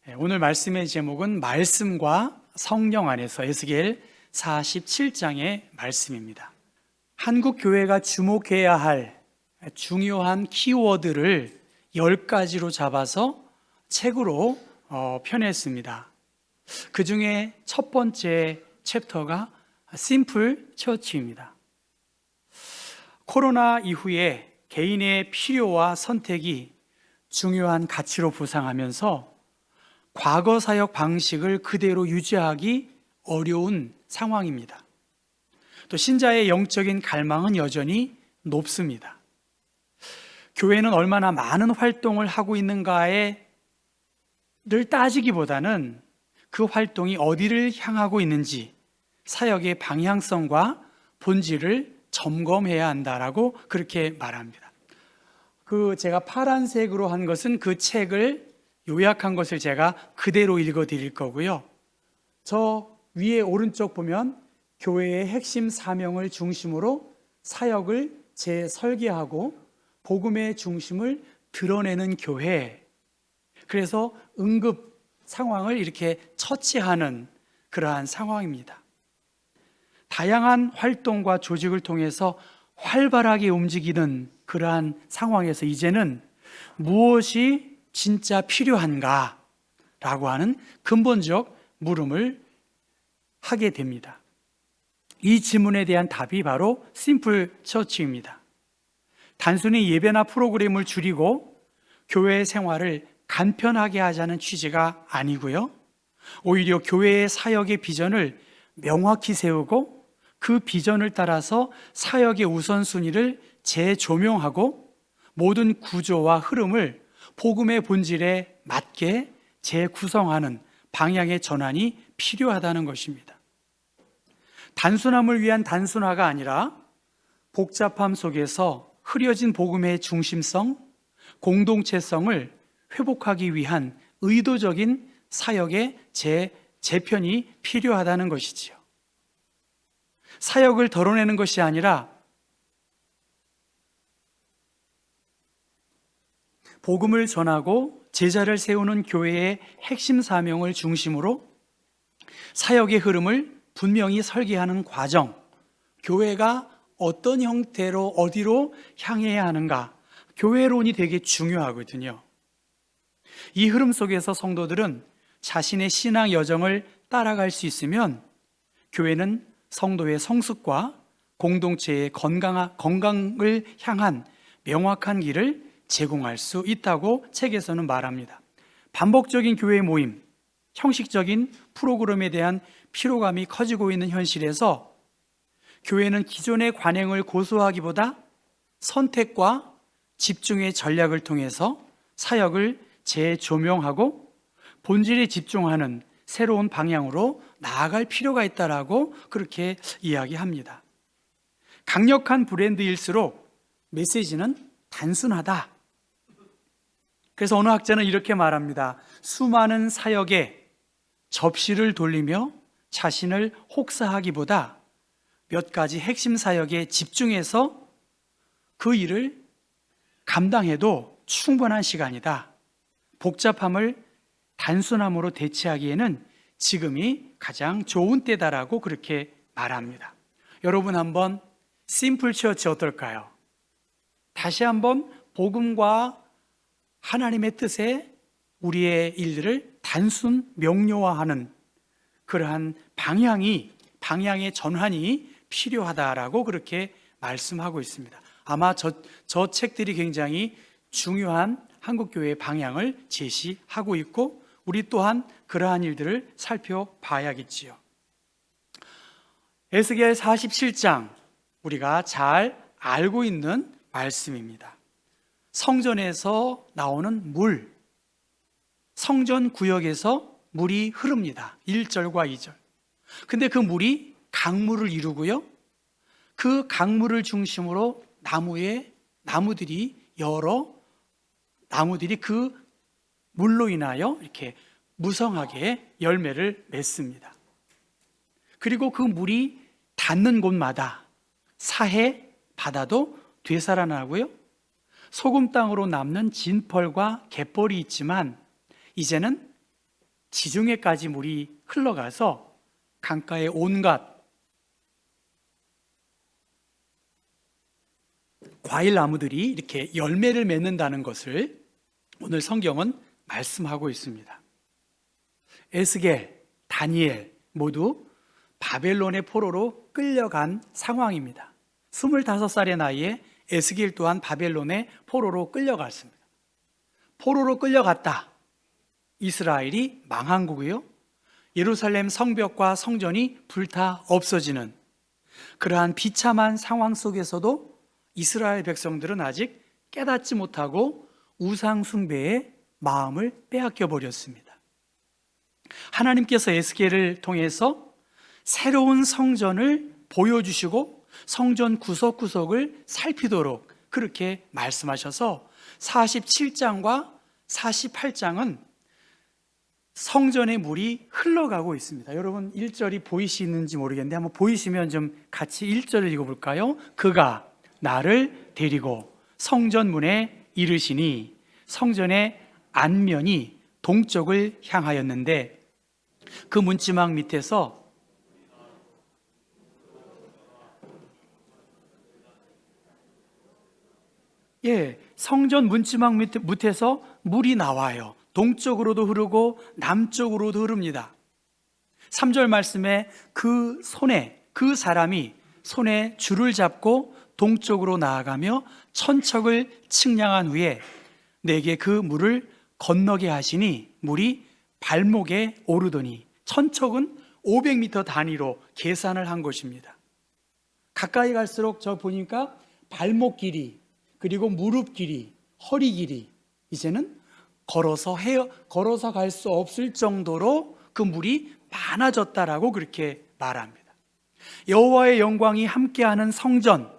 오늘 말씀의 제목은 말씀과 성령 안에서 에스겔 47장의 말씀입니다. 한국 교회가 주목해야 할 중요한 키워드를 10가지로 잡아서 책으로 펴냈습니다. 그 중에 첫 번째 챕터가 심플 처치입니다. 코로나 이후에 개인의 필요와 선택이 중요한 가치로 부상하면서 과거 사역 방식을 그대로 유지하기 어려운 상황입니다. 또 신자의 영적인 갈망은 여전히 높습니다. 교회는 얼마나 많은 활동을 하고 있는가를 따지기보다는 그 활동이 어디를 향하고 있는지 사역의 방향성과 본질을 점검해야 한다라고 그렇게 말합니다. 제가 파란색으로 한 것은 그 책을 요약한 것을 제가 그대로 읽어 드릴 거고요. 저 위에 오른쪽 보면 교회의 핵심 사명을 중심으로 사역을 재설계하고 복음의 중심을 드러내는 교회, 그래서 응급 상황을 이렇게 처치하는 그러한 상황입니다. 다양한 활동과 조직을 통해서 활발하게 움직이는 그러한 상황에서 이제는 무엇이 진짜 필요한가? 라고 하는 근본적 물음을 하게 됩니다. 이 질문에 대한 답이 바로 심플 처치입니다. 단순히 예배나 프로그램을 줄이고 교회 생활을 간편하게 하자는 취지가 아니고요. 오히려 교회의 사역의 비전을 명확히 세우고 그 비전을 따라서 사역의 우선순위를 재조명하고 모든 구조와 흐름을 복음의 본질에 맞게 재구성하는 방향의 전환이 필요하다는 것입니다. 단순함을 위한 단순화가 아니라 복잡함 속에서 흐려진 복음의 중심성, 공동체성을 회복하기 위한 의도적인 사역의 재편이 필요하다는 것이지요. 사역을 덜어내는 것이 아니라 복음을 전하고 제자를 세우는 교회의 핵심 사명을 중심으로 사역의 흐름을 분명히 설계하는 과정, 교회가 어떤 형태로 어디로 향해야 하는가, 교회론이 되게 중요하거든요. 이 흐름 속에서 성도들은 자신의 신앙 여정을 따라갈 수 있으면 교회는 성도의 성숙과 공동체의 건강을 향한 명확한 길을 제공할 수 있다고 책에서는 말합니다. 반복적인 교회 모임, 형식적인 프로그램에 대한 피로감이 커지고 있는 현실에서 교회는 기존의 관행을 고수하기보다 선택과 집중의 전략을 통해서 사역을 재조명하고 본질에 집중하는 새로운 방향으로 나아갈 필요가 있다라고 그렇게 이야기합니다. 강력한 브랜드일수록 메시지는 단순하다. 그래서 어느 학자는 이렇게 말합니다. 수많은 사역에 접시를 돌리며 자신을 혹사하기보다 몇 가지 핵심 사역에 집중해서 그 일을 감당해도 충분한 시간이다. 복잡함을 단순함으로 대체하기에는 지금이 가장 좋은 때다라고 그렇게 말합니다. 여러분 한번 심플 처치 어떨까요? 다시 한번 복음과 하나님의 뜻에 우리의 일들을 단순 명료화하는 그러한 방향의 전환이 필요하다라고 그렇게 말씀하고 있습니다. 아마 저 책들이 굉장히 중요한 한국교회의 방향을 제시하고 있고 우리 또한 그러한 일들을 살펴봐야겠지요. 에스겔 47장 우리가 잘 알고 있는 말씀입니다. 성전에서 나오는 물, 성전 구역에서 물이 흐릅니다. 1절과 2절. 근데 그 물이 강물을 이루고요. 그 강물을 중심으로 여러 나무들이 그 물로 인하여 이렇게 무성하게 열매를 맺습니다. 그리고 그 물이 닿는 곳마다 사해 바다도 되살아나고요. 소금 땅으로 남는 진펄과 갯벌이 있지만 이제는 지중해까지 물이 흘러가서 강가의 온갖 과일 나무들이 이렇게 열매를 맺는다는 것을 오늘 성경은 말씀하고 있습니다. 에스겔, 다니엘 모두 바벨론의 포로로 끌려간 상황입니다. 25살의 나이에 에스겔 또한 바벨론의 포로로 끌려갔습니다. 포로로 끌려갔다. 이스라엘이 망한 거고요. 예루살렘 성벽과 성전이 불타 없어지는 그러한 비참한 상황 속에서도 이스라엘 백성들은 아직 깨닫지 못하고 우상 숭배의 마음을 빼앗겨 버렸습니다. 하나님께서 에스겔을 통해서 새로운 성전을 보여주시고 성전 구석구석을 살피도록 그렇게 말씀하셔서 47장과 48장은 성전의 물이 흘러가고 있습니다. 여러분 1절이 보이시는지 모르겠는데 한번 보이시면 좀 같이 1절을 읽어볼까요? 그가 나를 데리고 성전 문에 이르시니 성전의 안면이 동쪽을 향하였는데 그 문지막 밑에서 성전 문지막 밑에서 물이 나와요. 동쪽으로도 흐르고 남쪽으로도 흐릅니다. 3절 말씀에 그 사람이 손에 줄을 잡고 동쪽으로 나아가며 천척을 측량한 후에 내게 그 물을 건너게 하시니 물이 발목에 오르더니 천척은 500m 단위로 계산을 한 것입니다. 가까이 갈수록 저 보니까 발목 길이 그리고 무릎 길이, 허리 길이 이제는 걸어서 갈 수 없을 정도로 그 물이 많아졌다라고 그렇게 말합니다. 여호와의 영광이 함께하는 성전,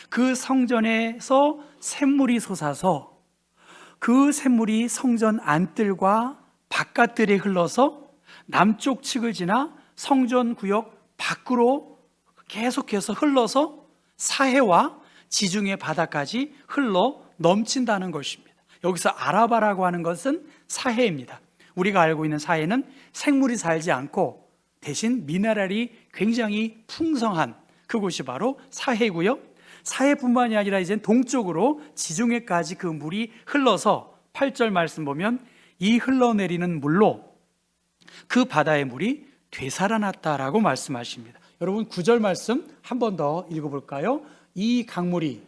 그 성전에서 샘물이 솟아서 그 샘물이 성전 안뜰과 바깥들에 흘러서 남쪽 측을 지나 성전 구역 밖으로 계속해서 흘러서 사해와 지중해 바다까지 흘러 넘친다는 것입니다. 여기서 아라바라고 하는 것은 사해입니다. 우리가 알고 있는 사해는 생물이 살지 않고 대신 미네랄이 굉장히 풍성한 그곳이 바로 사해고요. 사해뿐만이 아니라 이제 동쪽으로 지중해까지 그 물이 흘러서 8절 말씀 보면 이 흘러내리는 물로 그 바다의 물이 되살아났다라고 말씀하십니다. 여러분 9절 말씀 한 번 더 읽어볼까요? 이 강물이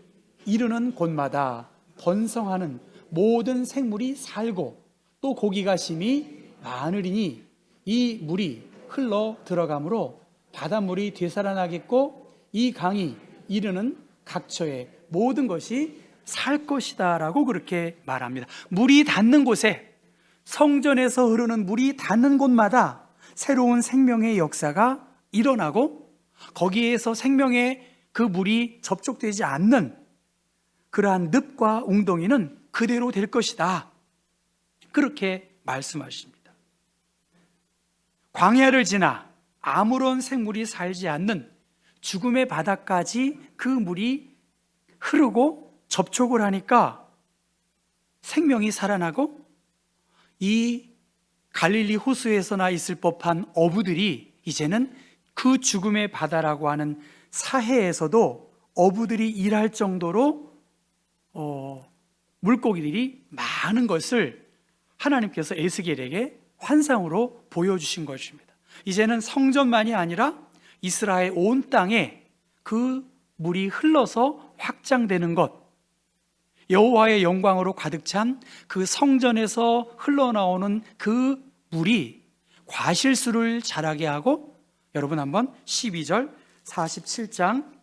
이르는 곳마다 번성하는 모든 생물이 살고 또 고기가 심히 많으리니 이 물이 흘러 들어가므로 바닷물이 되살아나겠고 이 강이 이르는 각처의 모든 것이 살 것이다 라고 그렇게 말합니다. 물이 닿는 곳에 성전에서 흐르는 물이 닿는 곳마다 새로운 생명의 역사가 일어나고 거기에서 생명의 그 물이 접촉되지 않는 그러한 늪과 웅덩이는 그대로 될 것이다. 그렇게 말씀하십니다. 광야를 지나 아무런 생물이 살지 않는 죽음의 바다까지 그 물이 흐르고 접촉을 하니까 생명이 살아나고 이 갈릴리 호수에서나 있을 법한 어부들이 이제는 그 죽음의 바다라고 하는 사해에서도 어부들이 일할 정도로 물고기들이 많은 것을 하나님께서 에스겔에게 환상으로 보여주신 것입니다. 이제는 성전만이 아니라 이스라엘 온 땅에 그 물이 흘러서 확장되는 것, 여호와의 영광으로 가득 찬 그 성전에서 흘러나오는 그 물이 과실수를 자라게 하고, 여러분 한번 12절 47장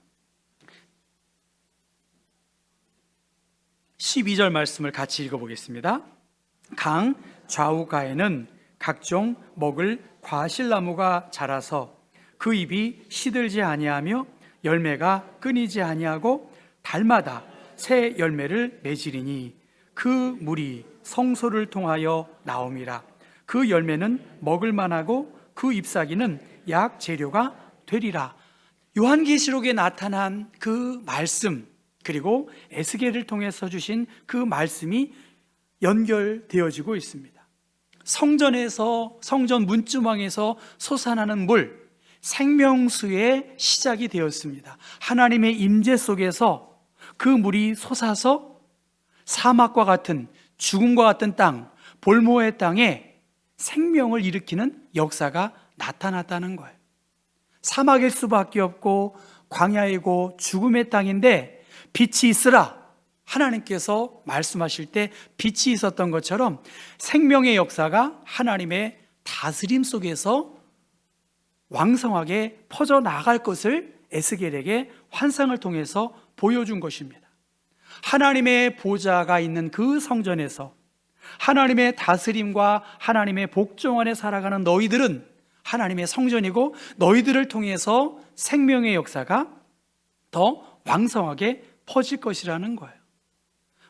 12절 말씀을 같이 읽어보겠습니다. 강 좌우가에는 각종 먹을 과실나무가 자라서 그 잎이 시들지 아니하며 열매가 끊이지 아니하고 달마다 새 열매를 맺으리니 그 물이 성소를 통하여 나옴이라. 그 열매는 먹을 만하고 그 잎사귀는 약 재료가 되리라. 요한계시록에 나타난 그 말씀, 그리고 에스겔을 통해서 주신 그 말씀이 연결되어지고 있습니다. 성전에서, 성전 문주망에서 솟아나는 물, 생명수의 시작이 되었습니다. 하나님의 임재 속에서 그 물이 솟아서 사막과 같은, 죽음과 같은 땅, 볼모의 땅에 생명을 일으키는 역사가 나타났다는 거예요. 사막일 수밖에 없고 광야이고 죽음의 땅인데 빛이 있으라 하나님께서 말씀하실 때 빛이 있었던 것처럼 생명의 역사가 하나님의 다스림 속에서 왕성하게 퍼져나갈 것을 에스겔에게 환상을 통해서 보여준 것입니다. 하나님의 보좌가 있는 그 성전에서 하나님의 다스림과 하나님의 복종 안에 살아가는 너희들은 하나님의 성전이고, 너희들을 통해서 생명의 역사가 더 왕성하게 퍼질 것이라는 거예요.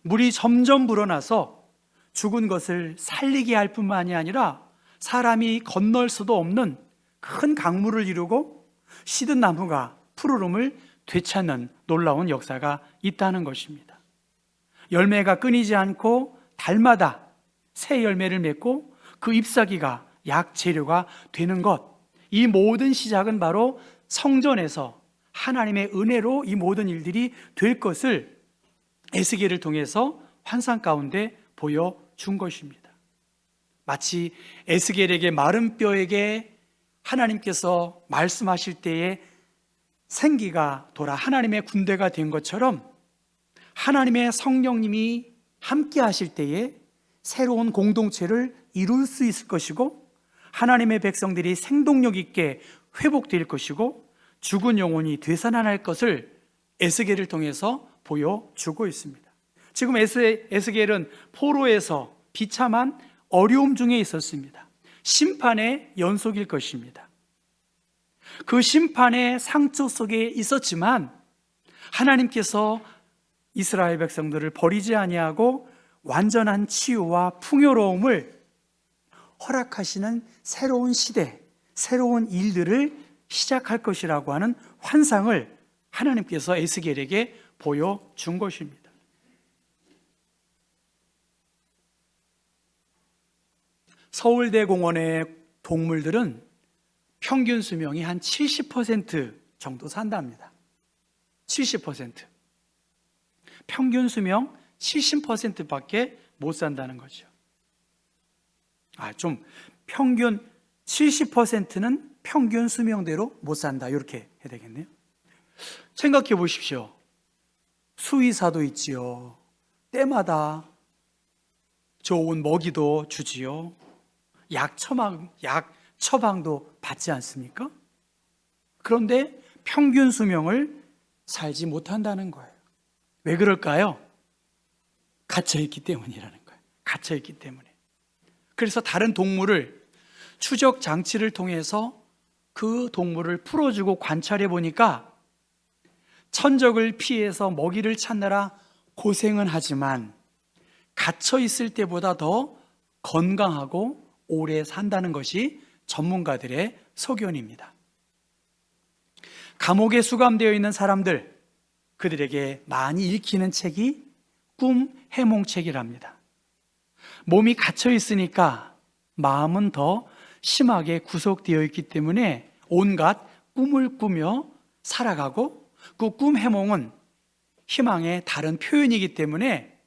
물이 점점 불어나서 죽은 것을 살리게 할 뿐만이 아니라 사람이 건널 수도 없는 큰 강물을 이루고 시든 나무가 푸르름을 되찾는 놀라운 역사가 있다는 것입니다. 열매가 끊이지 않고 달마다 새 열매를 맺고 그 잎사귀가 약 재료가 되는 것, 이 모든 시작은 바로 성전에서 하나님의 은혜로 이 모든 일들이 될 것을 에스겔을 통해서 환상 가운데 보여준 것입니다. 마치 에스겔에게 마른 뼈에게 하나님께서 말씀하실 때에 생기가 돌아 하나님의 군대가 된 것처럼 하나님의 성령님이 함께 하실 때에 새로운 공동체를 이룰 수 있을 것이고, 하나님의 백성들이 생동력 있게 회복될 것이고, 죽은 영혼이 되살아날 것을 에스겔을 통해서 보여주고 있습니다. 지금 에스겔은 포로에서 비참한 어려움 중에 있었습니다. 심판의 연속일 것입니다. 그 심판의 상처 속에 있었지만 하나님께서 이스라엘 백성들을 버리지 아니하고 완전한 치유와 풍요로움을 허락하시는 새로운 시대, 새로운 일들을 시작할 것이라고 하는 환상을 하나님께서 에스겔에게 보여준 것입니다. 서울대공원의 동물들은 평균 수명이 한 70% 정도 산답니다. 70%. 평균 수명 70%밖에 못 산다는 거죠. 좀 평균 70%는 평균 수명대로 못 산다, 이렇게 해야 되겠네요. 생각해 보십시오. 수의사도 있지요. 때마다 좋은 먹이도 주지요. 약 처방도 받지 않습니까? 그런데 평균 수명을 살지 못한다는 거예요. 왜 그럴까요? 갇혀있기 때문이라는 거예요. 갇혀있기 때문에. 그래서 다른 동물을 추적 장치를 통해서 그 동물을 풀어주고 관찰해 보니까 천적을 피해서 먹이를 찾느라 고생은 하지만 갇혀 있을 때보다 더 건강하고 오래 산다는 것이 전문가들의 소견입니다. 감옥에 수감되어 있는 사람들, 그들에게 많이 읽히는 책이 꿈 해몽책이랍니다. 몸이 갇혀 있으니까 마음은 더 심하게 구속되어 있기 때문에 온갖 꿈을 꾸며 살아가고, 그 꿈 해몽은 희망의 다른 표현이기 때문에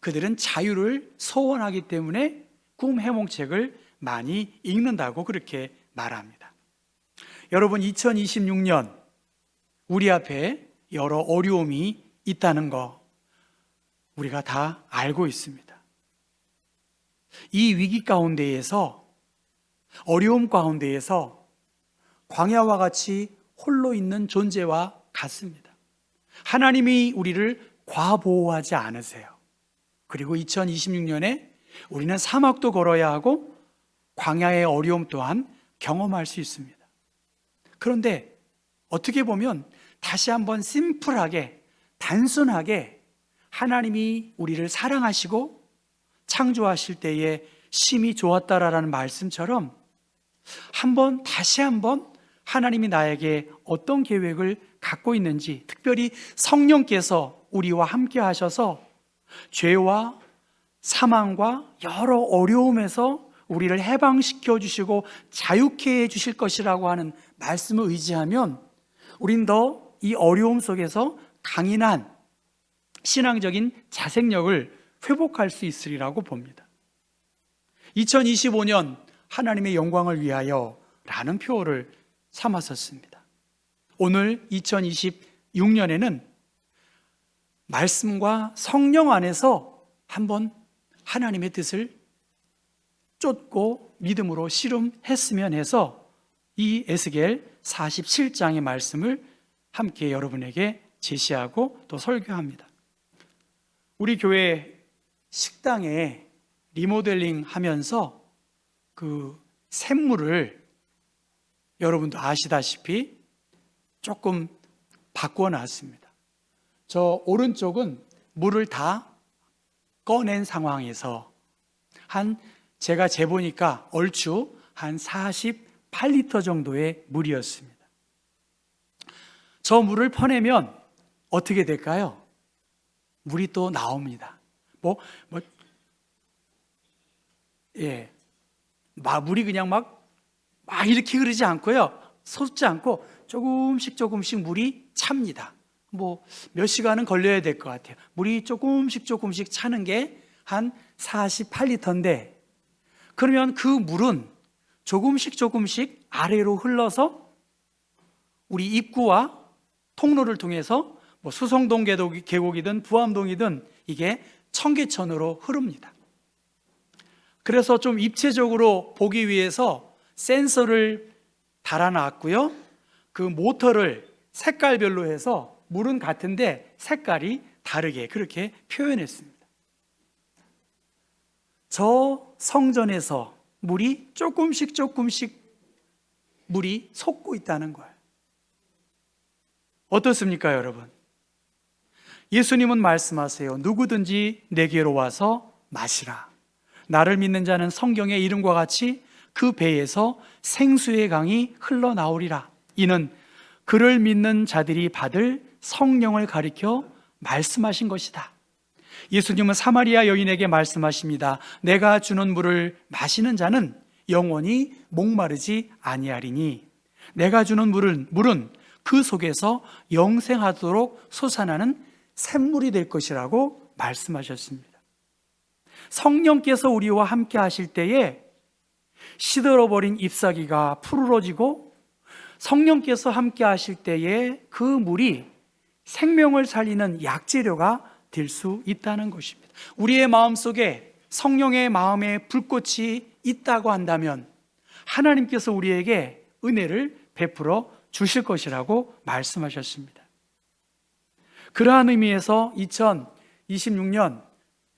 그들은 자유를 소원하기 때문에 꿈 해몽책을 많이 읽는다고 그렇게 말합니다. 여러분, 2026년 우리 앞에 여러 어려움이 있다는 거 우리가 다 알고 있습니다. 이 위기 가운데에서, 어려움 가운데에서 광야와 같이 홀로 있는 존재와 같습니다. 하나님이 우리를 과보호하지 않으세요. 그리고 2026년에 우리는 사막도 걸어야 하고 광야의 어려움 또한 경험할 수 있습니다. 그런데 어떻게 보면 다시 한번 심플하게, 단순하게 하나님이 우리를 사랑하시고 창조하실 때에 심히 좋았다라는 말씀처럼 다시 한번 하나님이 나에게 어떤 계획을 갖고 있는지, 특별히 성령께서 우리와 함께 하셔서 죄와 사망과 여러 어려움에서 우리를 해방시켜 주시고 자유케 해 주실 것이라고 하는 말씀을 의지하면 우린 더 이 어려움 속에서 강인한 신앙적인 자생력을 회복할 수 있으리라고 봅니다. 2025년 하나님의 영광을 위하여 라는 표어를 삼았었습니다. 오늘 2026년에는 말씀과 성령 안에서 한번 하나님의 뜻을 쫓고 믿음으로 씨름했으면 해서 이 에스겔 47장의 말씀을 함께 여러분에게 제시하고 또 설교합니다. 우리 교회 식당에 리모델링 하면서 그 샘물을 여러분도 아시다시피 조금 바꿔놨습니다. 저 오른쪽은 물을 다 꺼낸 상황에서 제가 재보니까 얼추 한 48리터 정도의 물이었습니다. 저 물을 퍼내면 어떻게 될까요? 물이 또 나옵니다. 물이 그냥 막 이렇게 흐르지 않고요. 솟지 않고 조금씩 물이 찹니다. 몇 시간은 걸려야 될 것 같아요. 물이 조금씩 차는 게 한 48리터인데, 그러면 그 물은 조금씩 아래로 흘러서 우리 입구와 통로를 통해서 수성동 계곡이든 부암동이든 이게 청계천으로 흐릅니다. 그래서 좀 입체적으로 보기 위해서 센서를 달아놨고요. 그 모터를 색깔별로 해서 물은 같은데 색깔이 다르게 그렇게 표현했습니다. 저 성전에서 물이 조금씩 물이 솟고 있다는 거예요. 어떻습니까, 여러분? 예수님은 말씀하세요. 누구든지 내게로 와서 마시라. 나를 믿는 자는 성경의 이름과 같이 그 배에서 생수의 강이 흘러나오리라. 이는 그를 믿는 자들이 받을 성령을 가리켜 말씀하신 것이다. 예수님은 사마리아 여인에게 말씀하십니다. 내가 주는 물을 마시는 자는 영원히 목마르지 아니하리니 내가 주는 물은 그 속에서 영생하도록 솟아나는 샘물이 될 것이라고 말씀하셨습니다. 성령께서 우리와 함께 하실 때에 시들어버린 잎사귀가 푸르러지고, 성령께서 함께 하실 때에 그 물이 생명을 살리는 약재료가 될 수 있다는 것입니다. 우리의 마음속에 성령의 마음의 불꽃이 있다고 한다면 하나님께서 우리에게 은혜를 베풀어 주실 것이라고 말씀하셨습니다. 그러한 의미에서 2026년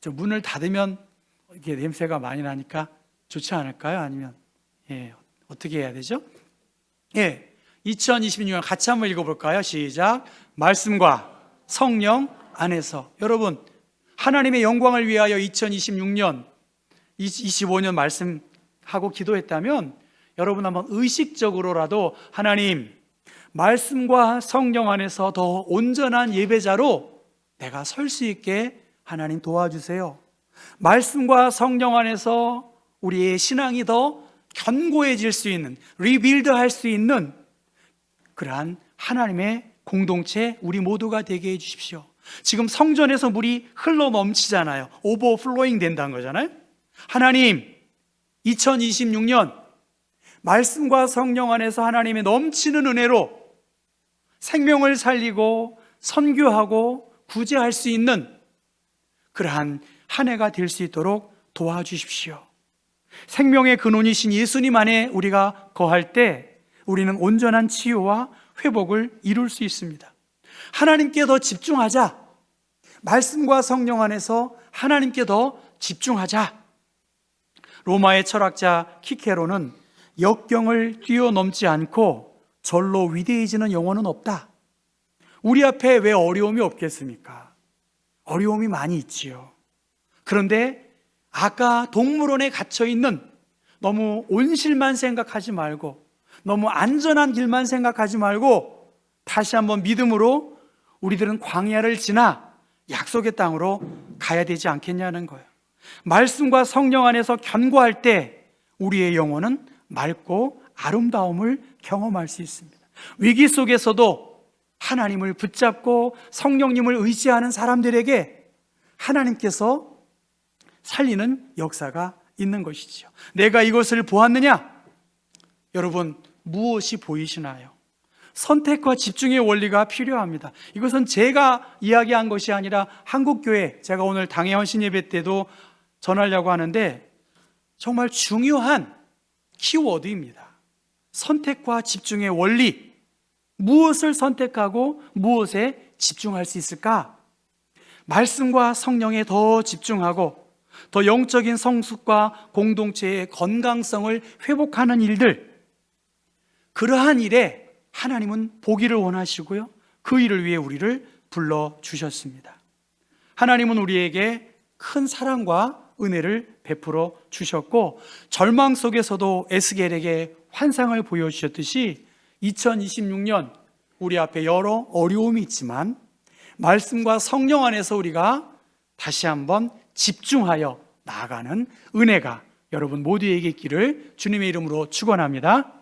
저 문을 닫으면 이게 냄새가 많이 나니까 좋지 않을까요? 아니면 어떻게 해야 되죠? 2026년 같이 한번 읽어볼까요? 시작. 말씀과 성령 안에서. 여러분, 하나님의 영광을 위하여 2026년 25년 말씀하고 기도했다면 여러분 한번 의식적으로라도 하나님, 말씀과 성령 안에서 더 온전한 예배자로 내가 설 수 있게 하나님 도와주세요. 말씀과 성령 안에서 우리의 신앙이 더 견고해질 수 있는, 리빌드할 수 있는 그러한 하나님의 공동체 우리 모두가 되게 해 주십시오. 지금 성전에서 물이 흘러 넘치잖아요. 오버플로잉 된다는 거잖아요. 하나님, 2026년 말씀과 성령 안에서 하나님의 넘치는 은혜로 생명을 살리고 선교하고 구제할 수 있는 그러한 한 해가 될 수 있도록 도와주십시오. 생명의 근원이신 예수님 안에 우리가 거할 때 우리는 온전한 치유와 회복을 이룰 수 있습니다. 하나님께 더 집중하자. 말씀과 성령 안에서 하나님께 더 집중하자. 로마의 철학자 키케로는 역경을 뛰어넘지 않고 절로 위대해지는 영혼은 없다. 우리 앞에 왜 어려움이 없겠습니까? 어려움이 많이 있지요. 그런데 아까 동물원에 갇혀있는 너무 온실만 생각하지 말고, 너무 안전한 길만 생각하지 말고 다시 한번 믿음으로 우리들은 광야를 지나 약속의 땅으로 가야 되지 않겠냐는 거예요. 말씀과 성령 안에서 견고할 때 우리의 영혼은 맑고 아름다움을 경험할 수 있습니다. 위기 속에서도 하나님을 붙잡고 성령님을 의지하는 사람들에게 하나님께서 살리는 역사가 있는 것이지요. 내가 이것을 보았느냐? 여러분, 무엇이 보이시나요? 선택과 집중의 원리가 필요합니다. 이것은 제가 이야기한 것이 아니라 한국교회, 제가 오늘 당회 헌신 예배 때도 전하려고 하는데 정말 중요한 키워드입니다. 선택과 집중의 원리. 무엇을 선택하고 무엇에 집중할 수 있을까? 말씀과 성령에 더 집중하고 더 영적인 성숙과 공동체의 건강성을 회복하는 일들, 그러한 일에 하나님은 보기를 원하시고요, 그 일을 위해 우리를 불러주셨습니다. 하나님은 우리에게 큰 사랑과 은혜를 베풀어 주셨고 절망 속에서도 에스겔에게 환상을 보여주셨듯이 2026년 우리 앞에 여러 어려움이 있지만 말씀과 성령 안에서 우리가 다시 한번 집중하여 나아가는 은혜가 여러분 모두에게 있기를 주님의 이름으로 축원합니다.